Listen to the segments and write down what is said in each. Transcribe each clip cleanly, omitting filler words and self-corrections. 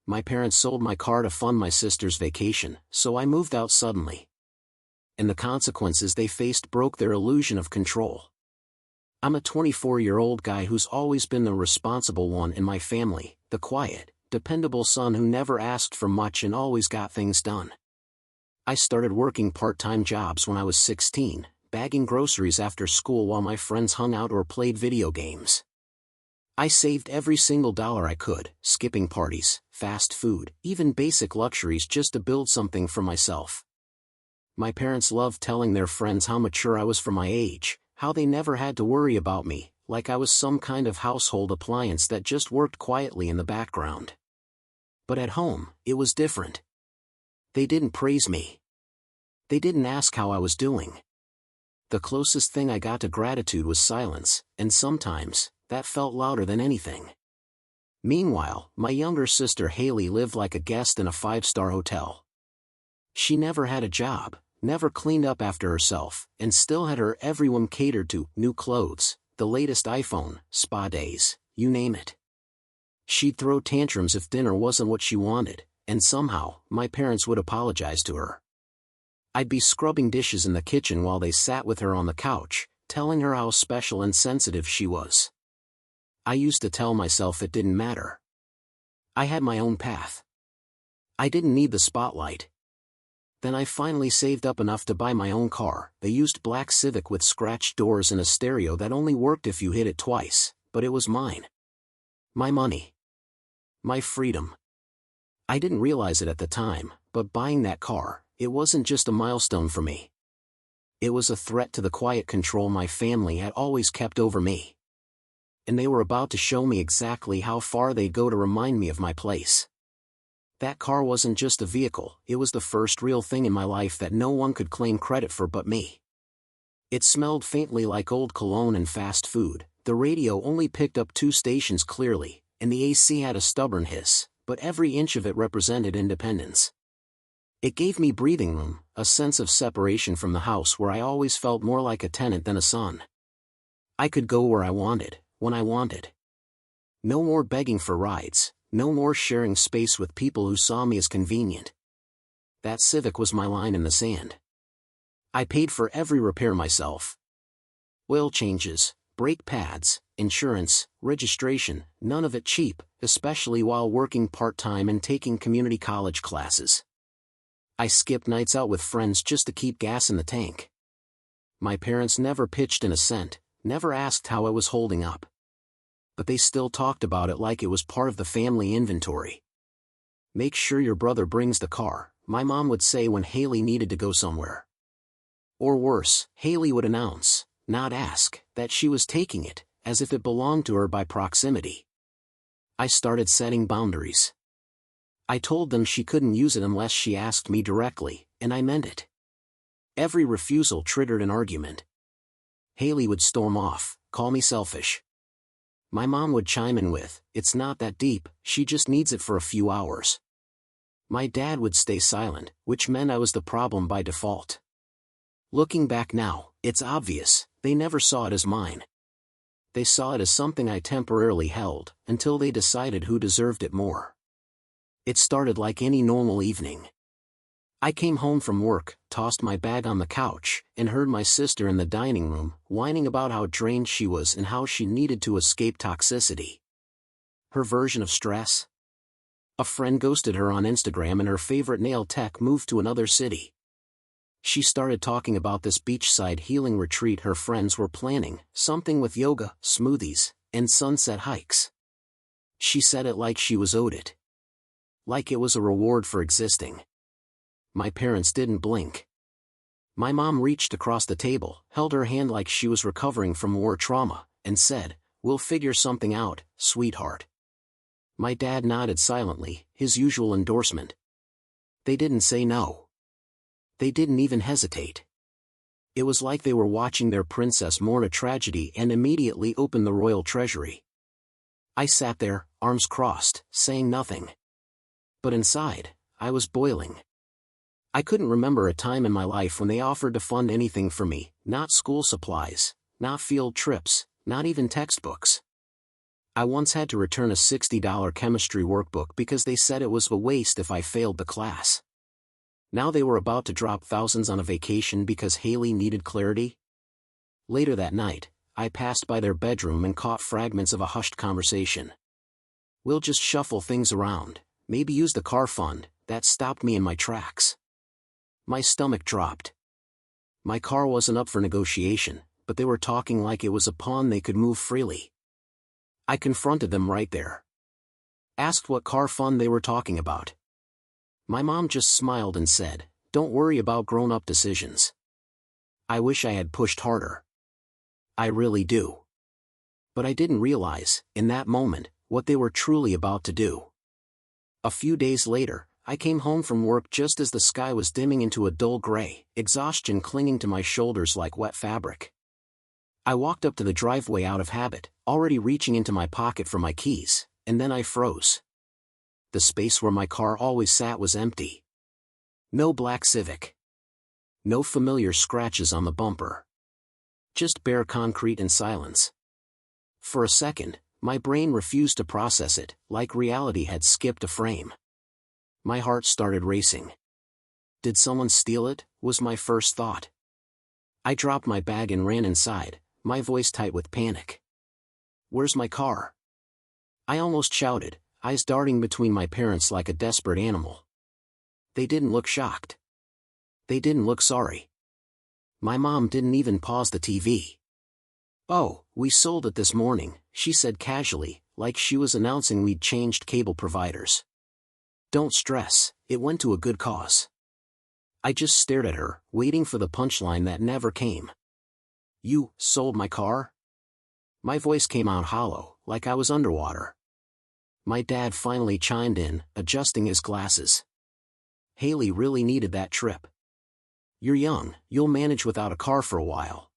My parents sold my car to fund my sister's vacation, so I moved out suddenly. And the consequences they faced broke their illusion of control. I'm a 24-year-old guy who's always been the responsible one in my family, the quiet, dependable son who never asked for much and always got things done. I started working part-time jobs when I was 16, bagging groceries after school while my friends hung out or played video games. I saved every single dollar I could, skipping parties, fast food, even basic luxuries just to build something for myself. My parents loved telling their friends how mature I was for my age, how they never had to worry about me, like I was some kind of household appliance that just worked quietly in the background. But at home, it was different. They didn't praise me. They didn't ask how I was doing. The closest thing I got to gratitude was silence, and sometimes, that felt louder than anything. Meanwhile, my younger sister Haley lived like a guest in a 5-star hotel. She never had a job, never cleaned up after herself, and still had her everyone catered to, new clothes, the latest iPhone, spa days, you name it. She'd throw tantrums if dinner wasn't what she wanted, and somehow, my parents would apologize to her. I'd be scrubbing dishes in the kitchen while they sat with her on the couch, telling her how special and sensitive she was. I used to tell myself it didn't matter. I had my own path. I didn't need the spotlight. Then I finally saved up enough to buy my own car, a used black Civic with scratched doors and a stereo that only worked if you hit it twice, but it was mine. My money. My freedom. I didn't realize it at the time, but buying that car, it wasn't just a milestone for me. It was a threat to the quiet control my family had always kept over me. And they were about to show me exactly how far they'd go to remind me of my place. That car wasn't just a vehicle, it was the first real thing in my life that no one could claim credit for but me. It smelled faintly like old cologne and fast food, the radio only picked up 2 stations clearly, and the AC had a stubborn hiss, but every inch of it represented independence. It gave me breathing room, a sense of separation from the house where I always felt more like a tenant than a son. I could go where I wanted, when I wanted. No more begging for rides, no more sharing space with people who saw me as convenient. That Civic was my line in the sand. I paid for every repair myself. Oil changes, brake pads, insurance, registration, none of it cheap, especially while working part-time and taking community college classes. I skipped nights out with friends just to keep gas in the tank. My parents never pitched in a cent, never asked how I was holding up. But they still talked about it like it was part of the family inventory. Make sure your brother brings the car, my mom would say when Haley needed to go somewhere. Or worse, Haley would announce, not ask, that she was taking it, as if it belonged to her by proximity. I started setting boundaries. I told them she couldn't use it unless she asked me directly, and I meant it. Every refusal triggered an argument. Haley would storm off, call me selfish. My mom would chime in with, "It's not that deep, she just needs it for a few hours." My dad would stay silent, which meant I was the problem by default. Looking back now, it's obvious, they never saw it as mine. They saw it as something I temporarily held, until they decided who deserved it more. It started like any normal evening. I came home from work, tossed my bag on the couch, and heard my sister in the dining room, whining about how drained she was and how she needed to escape toxicity. Her version of stress? A friend ghosted her on Instagram and her favorite nail tech moved to another city. She started talking about this beachside healing retreat her friends were planning, something with yoga, smoothies, and sunset hikes. She said it like she was owed it. Like it was a reward for existing. My parents didn't blink. My mom reached across the table, held her hand like she was recovering from war trauma, and said, "We'll figure something out, sweetheart." My dad nodded silently, his usual endorsement. They didn't say no. They didn't even hesitate. It was like they were watching their princess mourn a tragedy and immediately open the royal treasury. I sat there, arms crossed, saying nothing. But inside, I was boiling. I couldn't remember a time in my life when they offered to fund anything for me, not school supplies, not field trips, not even textbooks. I once had to return a $60 chemistry workbook because they said it was a waste if I failed the class. Now they were about to drop thousands on a vacation because Haley needed clarity. Later that night, I passed by their bedroom and caught fragments of a hushed conversation. "We'll just shuffle things around, maybe use the car fund." That stopped me in my tracks. My stomach dropped. My car wasn't up for negotiation, but they were talking like it was a pawn they could move freely. I confronted them right there. Asked what car fund they were talking about. My mom just smiled and said, "Don't worry about grown-up decisions." I wish I had pushed harder. I really do. But I didn't realize, in that moment, what they were truly about to do. A few days later, I came home from work just as the sky was dimming into a dull gray, exhaustion clinging to my shoulders like wet fabric. I walked up to the driveway out of habit, already reaching into my pocket for my keys, and then I froze. The space where my car always sat was empty. No black Civic. No familiar scratches on the bumper. Just bare concrete and silence. For a second, my brain refused to process it, like reality had skipped a frame. My heart started racing. Did someone steal it? Was my first thought. I dropped my bag and ran inside, my voice tight with panic. "Where's my car?" I almost shouted, eyes darting between my parents like a desperate animal. They didn't look shocked. They didn't look sorry. My mom didn't even pause the TV. "Oh, we sold it this morning," she said casually, like she was announcing we'd changed cable providers. "Don't stress, it went to a good cause." I just stared at her, waiting for the punchline that never came. "You sold my car?" My voice came out hollow, like I was underwater. My dad finally chimed in, adjusting his glasses. "Haley really needed that trip. You're young, you'll manage without a car for a while."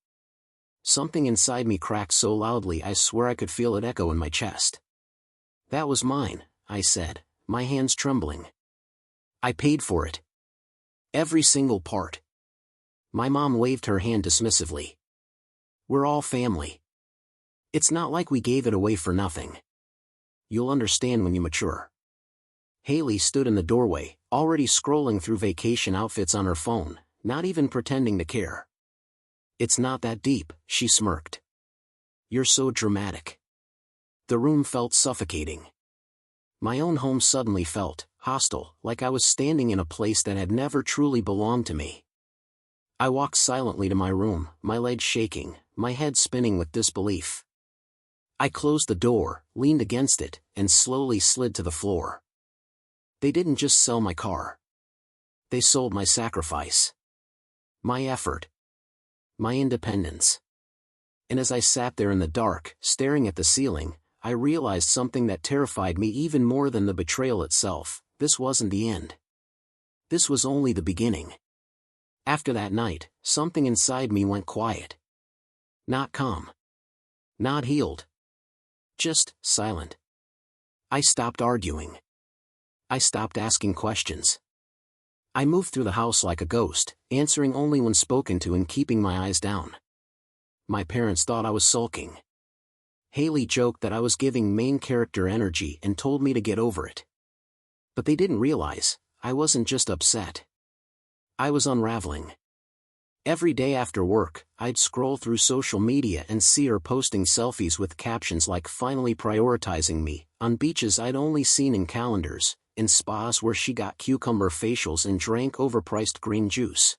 Something inside me cracked so loudly I swear I could feel it echo in my chest. "That was mine," I said, my hands trembling. "I paid for it. Every single part." My mom waved her hand dismissively. "We're all family. It's not like we gave it away for nothing. You'll understand when you mature." Haley stood in the doorway, already scrolling through vacation outfits on her phone, not even pretending to care. "It's not that deep," she smirked. "You're so dramatic." The room felt suffocating. My own home suddenly felt hostile, like I was standing in a place that had never truly belonged to me. I walked silently to my room, my legs shaking, my head spinning with disbelief. I closed the door, leaned against it, and slowly slid to the floor. They didn't just sell my car. They sold my sacrifice. My effort. My independence. And as I sat there in the dark, staring at the ceiling, I realized something that terrified me even more than the betrayal itself. This wasn't the end. This was only the beginning. After that night, something inside me went quiet. Not calm. Not healed. Just silent. I stopped arguing. I stopped asking questions. I moved through the house like a ghost, answering only when spoken to and keeping my eyes down. My parents thought I was sulking. Haley joked that I was giving main character energy and told me to get over it. But they didn't realize, I wasn't just upset. I was unraveling. Every day after work, I'd scroll through social media and see her posting selfies with captions like "finally prioritizing me," on beaches I'd only seen in calendars, in spas where she got cucumber facials and drank overpriced green juice.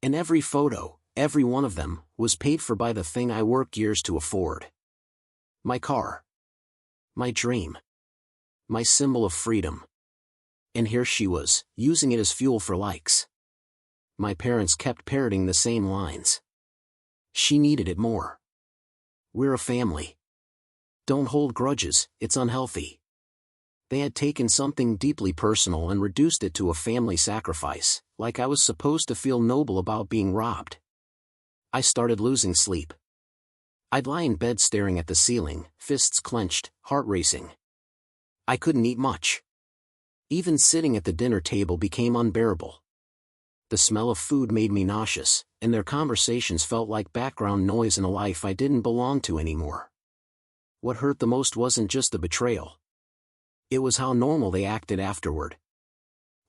And every photo, every one of them, was paid for by the thing I worked years to afford. My car. My dream. My symbol of freedom. And here she was, using it as fuel for likes. My parents kept parroting the same lines. She needed it more. "We're a family. Don't hold grudges, it's unhealthy." They had taken something deeply personal and reduced it to a family sacrifice, like I was supposed to feel noble about being robbed. I started losing sleep. I'd lie in bed staring at the ceiling, fists clenched, heart racing. I couldn't eat much. Even sitting at the dinner table became unbearable. The smell of food made me nauseous, and their conversations felt like background noise in a life I didn't belong to anymore. What hurt the most wasn't just the betrayal. It was how normal they acted afterward.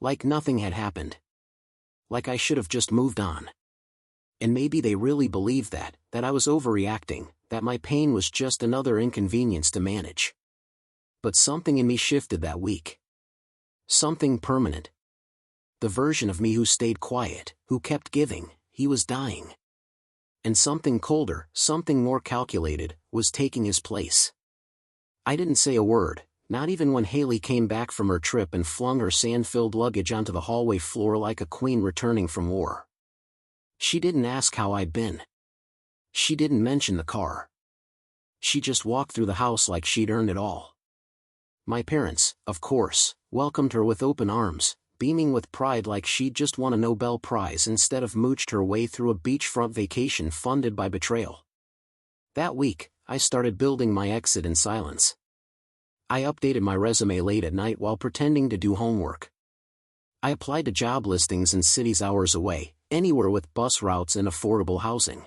Like nothing had happened. Like I should have just moved on. And maybe they really believed that I was overreacting, that my pain was just another inconvenience to manage. But something in me shifted that week. Something permanent. The version of me who stayed quiet, who kept giving, he was dying. And something colder, something more calculated, was taking his place. I didn't say a word, not even when Haley came back from her trip and flung her sand-filled luggage onto the hallway floor like a queen returning from war. She didn't ask how I'd been. She didn't mention the car. She just walked through the house like she'd earned it all. My parents, of course, welcomed her with open arms, beaming with pride like she'd just won a Nobel Prize instead of mooched her way through a beachfront vacation funded by betrayal. That week, I started building my exit in silence. I updated my resume late at night while pretending to do homework. I applied to job listings in cities hours away, anywhere with bus routes and affordable housing.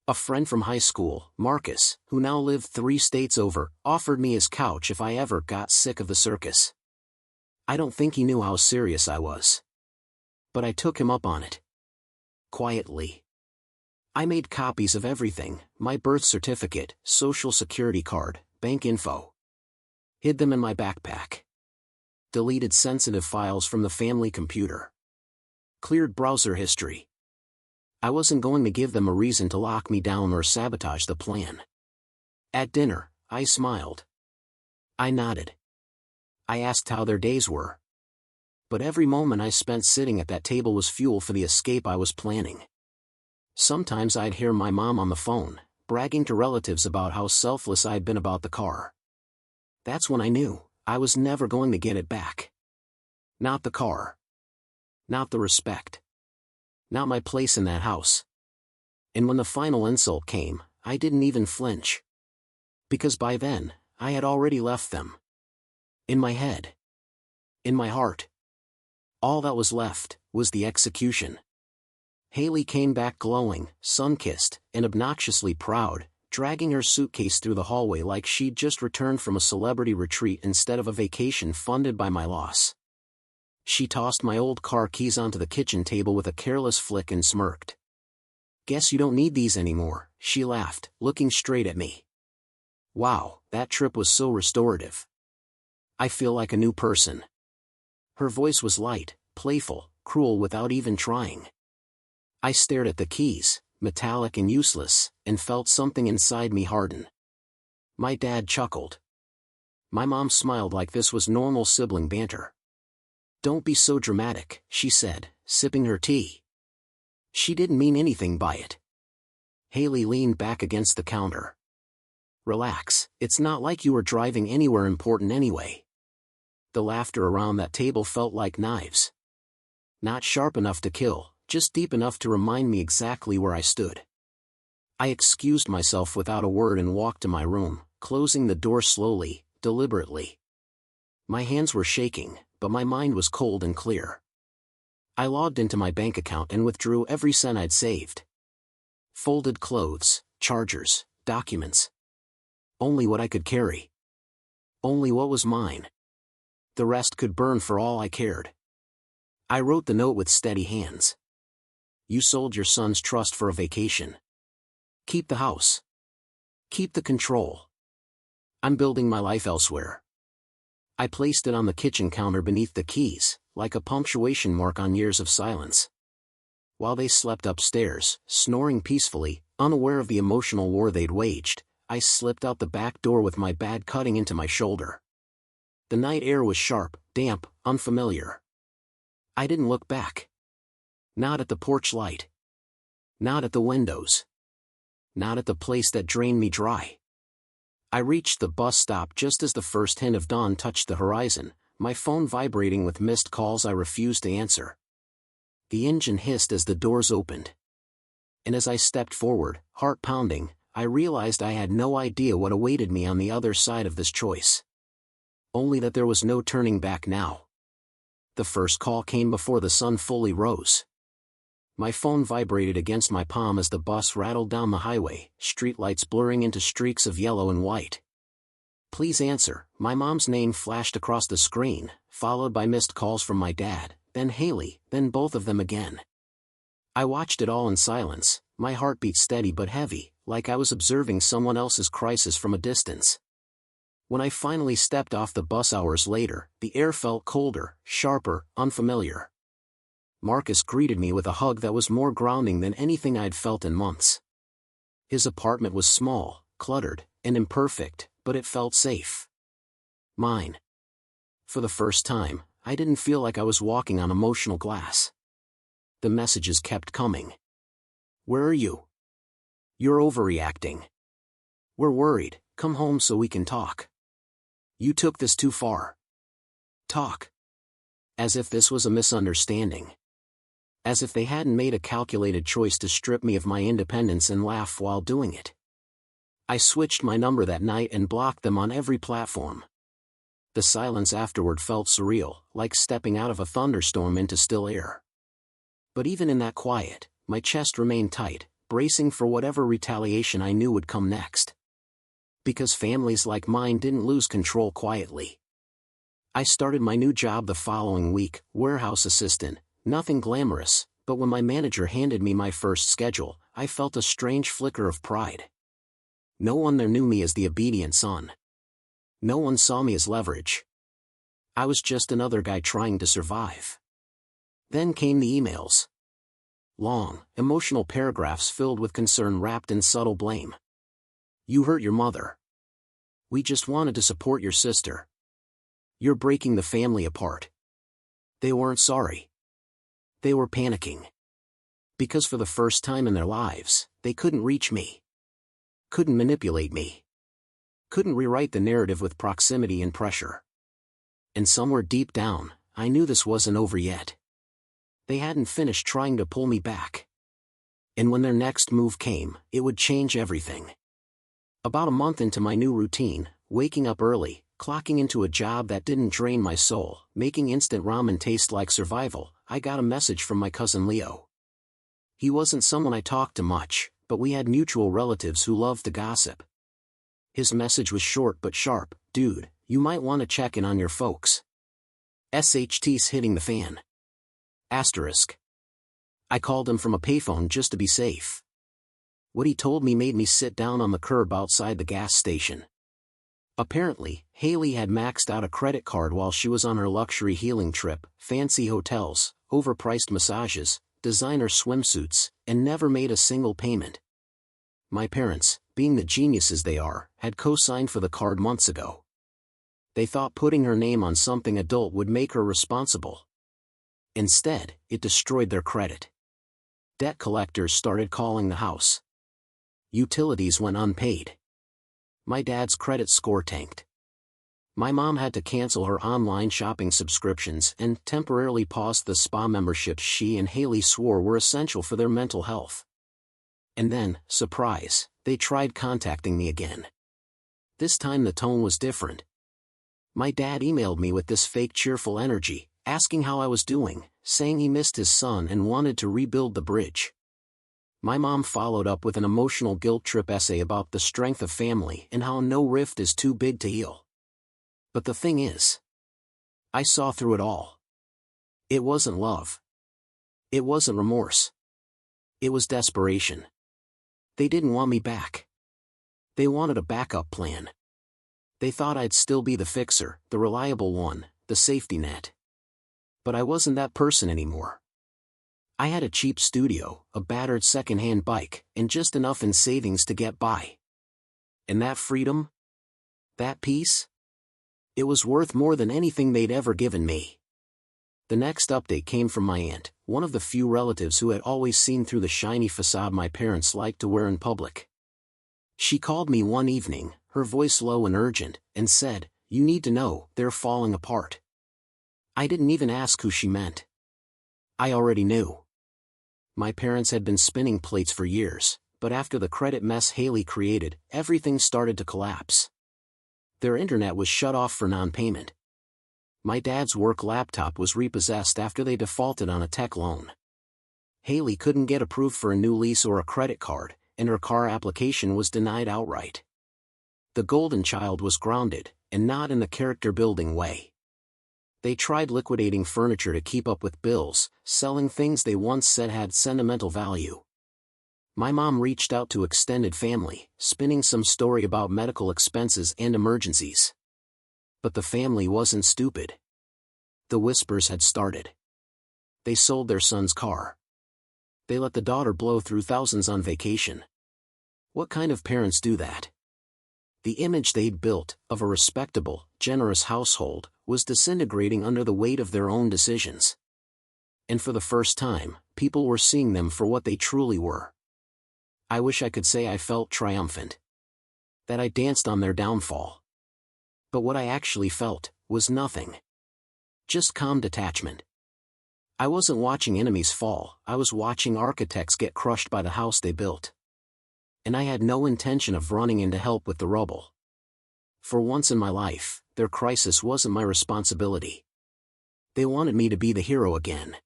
A friend from high school, Marcus, who now lived 3 states over, offered me his couch if I ever got sick of the circus. I don't think he knew how serious I was. But I took him up on it. Quietly. I made copies of everything, my birth certificate, social security card, bank info. Hid them in my backpack. Deleted sensitive files from the family computer. Cleared browser history. I wasn't going to give them a reason to lock me down or sabotage the plan. At dinner, I smiled. I nodded. I asked how their days were. But every moment I spent sitting at that table was fuel for the escape I was planning. Sometimes I'd hear my mom on the phone, bragging to relatives about how selfless I'd been about the car. That's when I knew I was never going to get it back. Not the car. Not the respect. Not my place in that house. And when the final insult came, I didn't even flinch. Because by then, I had already left them. In my head. In my heart. All that was left was the execution. Haley came back glowing, sun-kissed, and obnoxiously proud, dragging her suitcase through the hallway like she'd just returned from a celebrity retreat instead of a vacation funded by my loss. She tossed my old car keys onto the kitchen table with a careless flick and smirked. "Guess you don't need these anymore," she laughed, looking straight at me. Wow, that trip was so restorative. I feel like a new person. Her voice was light, playful, cruel without even trying. I stared at the keys, metallic and useless, and felt something inside me harden. My dad chuckled. My mom smiled like this was normal sibling banter. "Don't be so dramatic," she said, sipping her tea. She didn't mean anything by it. Haley leaned back against the counter. "Relax, it's not like you were driving anywhere important anyway." The laughter around that table felt like knives. Not sharp enough to kill, just deep enough to remind me exactly where I stood. I excused myself without a word and walked to my room, closing the door slowly, deliberately. My hands were shaking, but my mind was cold and clear. I logged into my bank account and withdrew every cent I'd saved. Folded clothes, chargers, documents. Only what I could carry. Only what was mine. The rest could burn for all I cared. I wrote the note with steady hands. "You sold your son's trust for a vacation. Keep the house. Keep the control. I'm building my life elsewhere." I placed it on the kitchen counter beneath the keys, like a punctuation mark on years of silence. While they slept upstairs, snoring peacefully, unaware of the emotional war they'd waged, I slipped out the back door with my bag cutting into my shoulder. The night air was sharp, damp, unfamiliar. I didn't look back. Not at the porch light. Not at the windows. Not at the place that drained me dry. I reached the bus stop just as the first hint of dawn touched the horizon, my phone vibrating with missed calls I refused to answer. The engine hissed as the doors opened. And as I stepped forward, heart pounding, I realized I had no idea what awaited me on the other side of this choice. Only that there was no turning back now. The first call came before the sun fully rose. My phone vibrated against my palm as the bus rattled down the highway, streetlights blurring into streaks of yellow and white. Please answer. My mom's name flashed across the screen, followed by missed calls from my dad, then Haley, then both of them again. I watched it all in silence, my heartbeat steady but heavy, like I was observing someone else's crisis from a distance. When I finally stepped off the bus hours later, the air felt colder, sharper, unfamiliar. Marcus greeted me with a hug that was more grounding than anything I'd felt in months. His apartment was small, cluttered, and imperfect, but it felt safe. Mine. For the first time, I didn't feel like I was walking on emotional glass. The messages kept coming. Where are you? You're overreacting. We're worried, come home so we can talk. You took this too far. Talk. As if this was a misunderstanding. As if they hadn't made a calculated choice to strip me of my independence and laugh while doing it. I switched my number that night and blocked them on every platform. The silence afterward felt surreal, like stepping out of a thunderstorm into still air. But even in that quiet, my chest remained tight, bracing for whatever retaliation I knew would come next. Because families like mine didn't lose control quietly. I started my new job the following week, warehouse assistant. Nothing glamorous, but when my manager handed me my first schedule, I felt a strange flicker of pride. No one there knew me as the obedient son. No one saw me as leverage. I was just another guy trying to survive. Then came the emails. Long, emotional paragraphs filled with concern wrapped in subtle blame. You hurt your mother. We just wanted to support your sister. You're breaking the family apart. They weren't sorry. They were panicking. Because for the first time in their lives, they couldn't reach me. Couldn't manipulate me. Couldn't rewrite the narrative with proximity and pressure. And somewhere deep down, I knew this wasn't over yet. They hadn't finished trying to pull me back. And when their next move came, it would change everything. About a month into my new routine, waking up early, clocking into a job that didn't drain my soul, making instant ramen taste like survival, I got a message from my cousin Leo. He wasn't someone I talked to much, but we had mutual relatives who loved to gossip. His message was short but sharp. Dude, you might want to check in on your folks. SHT's hitting the fan. Asterisk. I called him from a payphone just to be safe. What he told me made me sit down on the curb outside the gas station. Apparently, Haley had maxed out a credit card while she was on her luxury healing trip, fancy hotels, overpriced massages, designer swimsuits, and never made a single payment. My parents, being the geniuses they are, had co-signed for the card months ago. They thought putting her name on something adult would make her responsible. Instead, it destroyed their credit. Debt collectors started calling the house. Utilities went unpaid. My dad's credit score tanked. My mom had to cancel her online shopping subscriptions and temporarily pause the spa memberships she and Haley swore were essential for their mental health. And then, surprise, they tried contacting me again. This time the tone was different. My dad emailed me with this fake cheerful energy, asking how I was doing, saying he missed his son and wanted to rebuild the bridge. My mom followed up with an emotional guilt trip essay about the strength of family and how no rift is too big to heal. But the thing is, I saw through it all. It wasn't love. It wasn't remorse. It was desperation. They didn't want me back. They wanted a backup plan. They thought I'd still be the fixer, the reliable one, the safety net. But I wasn't that person anymore. I had a cheap studio, a battered second-hand bike, and just enough in savings to get by. And that freedom? That peace? It was worth more than anything they'd ever given me. The next update came from my aunt, one of the few relatives who had always seen through the shiny facade my parents liked to wear in public. She called me one evening, her voice low and urgent, and said, "You need to know, they're falling apart." I didn't even ask who she meant. I already knew. My parents had been spinning plates for years, but after the credit mess Haley created, everything started to collapse. Their internet was shut off for non-payment. My dad's work laptop was repossessed after they defaulted on a tech loan. Haley couldn't get approved for a new lease or a credit card, and her car application was denied outright. The golden child was grounded, and not in the character-building way. They tried liquidating furniture to keep up with bills, selling things they once said had sentimental value. My mom reached out to extended family, spinning some story about medical expenses and emergencies. But the family wasn't stupid. The whispers had started. They sold their son's car. They let the daughter blow through thousands on vacation. What kind of parents do that? The image they'd built, of a respectable, generous household, was disintegrating under the weight of their own decisions. And for the first time, people were seeing them for what they truly were. I wish I could say I felt triumphant. That I danced on their downfall. But what I actually felt was nothing. Just calm detachment. I wasn't watching enemies fall, I was watching architects get crushed by the house they built. And I had no intention of running in to help with the rubble. For once in my life, their crisis wasn't my responsibility. They wanted me to be the hero again.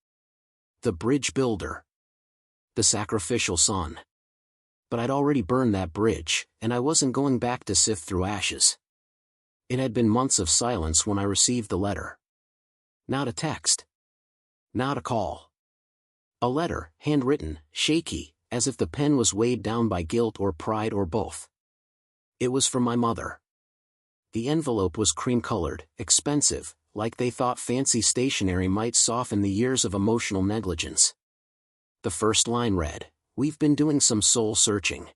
The bridge builder. The sacrificial son. But I'd already burned that bridge, and I wasn't going back to sift through ashes. It had been months of silence when I received the letter. Not a text. Not a call. A letter, handwritten, shaky, as if the pen was weighed down by guilt or pride or both. It was from my mother. The envelope was cream-colored, expensive, like they thought fancy stationery might soften the years of emotional negligence. The first line read, "We've been doing some soul-searching."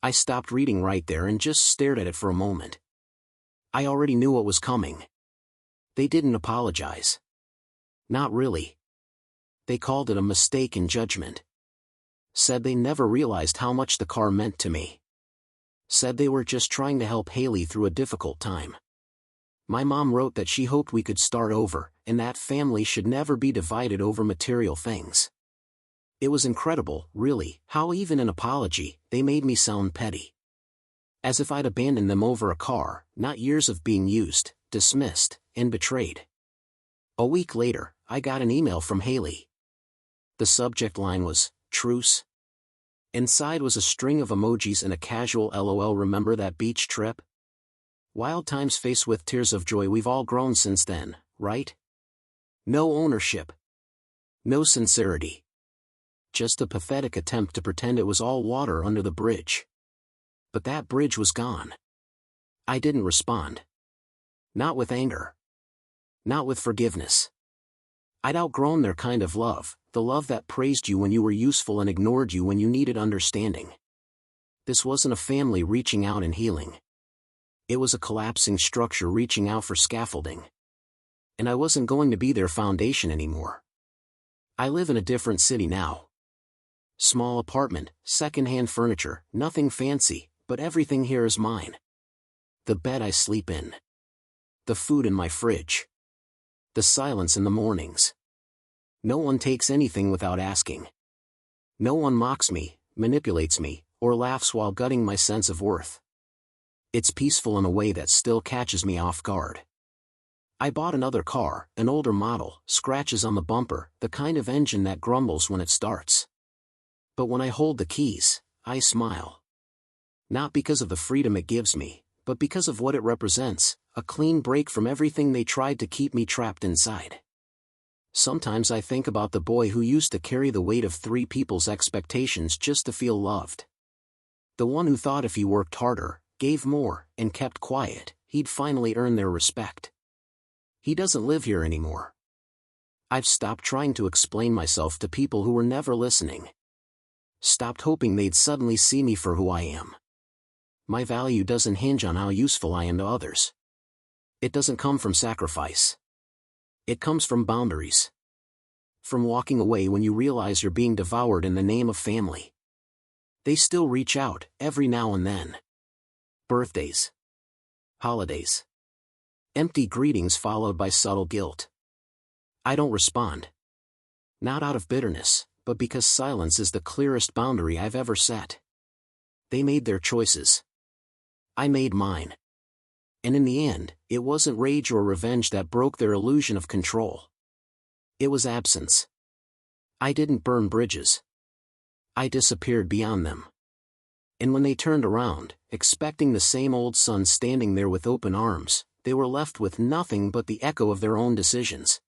I stopped reading right there and just stared at it for a moment. I already knew what was coming. They didn't apologize. Not really. They called it a mistake in judgment. Said they never realized how much the car meant to me. Said they were just trying to help Haley through a difficult time. My mom wrote that she hoped we could start over, and that family should never be divided over material things. It was incredible, really, how even an apology, they made me sound petty. As if I'd abandoned them over a car, not years of being used, dismissed, and betrayed. A week later, I got an email from Haley. The subject line was, "Truce." Inside was a string of emojis and a casual LOL. Remember that beach trip? Wild times faced with tears of joy. We've all grown since then, right? No ownership. No sincerity. Just a pathetic attempt to pretend it was all water under the bridge. But that bridge was gone. I didn't respond. Not with anger. Not with forgiveness. I'd outgrown their kind of love, the love that praised you when you were useful and ignored you when you needed understanding. This wasn't a family reaching out and healing. It was a collapsing structure reaching out for scaffolding. And I wasn't going to be their foundation anymore. I live in a different city now. Small apartment, second-hand furniture, nothing fancy, but everything here is mine. The bed I sleep in. The food in my fridge. The silence in the mornings. No one takes anything without asking. No one mocks me, manipulates me, or laughs while gutting my sense of worth. It's peaceful in a way that still catches me off guard. I bought another car, an older model, scratches on the bumper, the kind of engine that grumbles when it starts. But when I hold the keys, I smile. Not because of the freedom it gives me, but because of what it represents, a clean break from everything they tried to keep me trapped inside. Sometimes I think about the boy who used to carry the weight of 3 people's expectations just to feel loved. The one who thought if he worked harder, gave more, and kept quiet, he'd finally earn their respect. He doesn't live here anymore. I've stopped trying to explain myself to people who were never listening. Stopped hoping they'd suddenly see me for who I am. My value doesn't hinge on how useful I am to others. It doesn't come from sacrifice. It comes from boundaries. From walking away when you realize you're being devoured in the name of family. They still reach out, every now and then. Birthdays. Holidays. Empty greetings followed by subtle guilt. I don't respond. Not out of bitterness, but because silence is the clearest boundary I've ever set. They made their choices. I made mine. And in the end, it wasn't rage or revenge that broke their illusion of control. It was absence. I didn't burn bridges. I disappeared beyond them. And when they turned around, expecting the same old son standing there with open arms, they were left with nothing but the echo of their own decisions.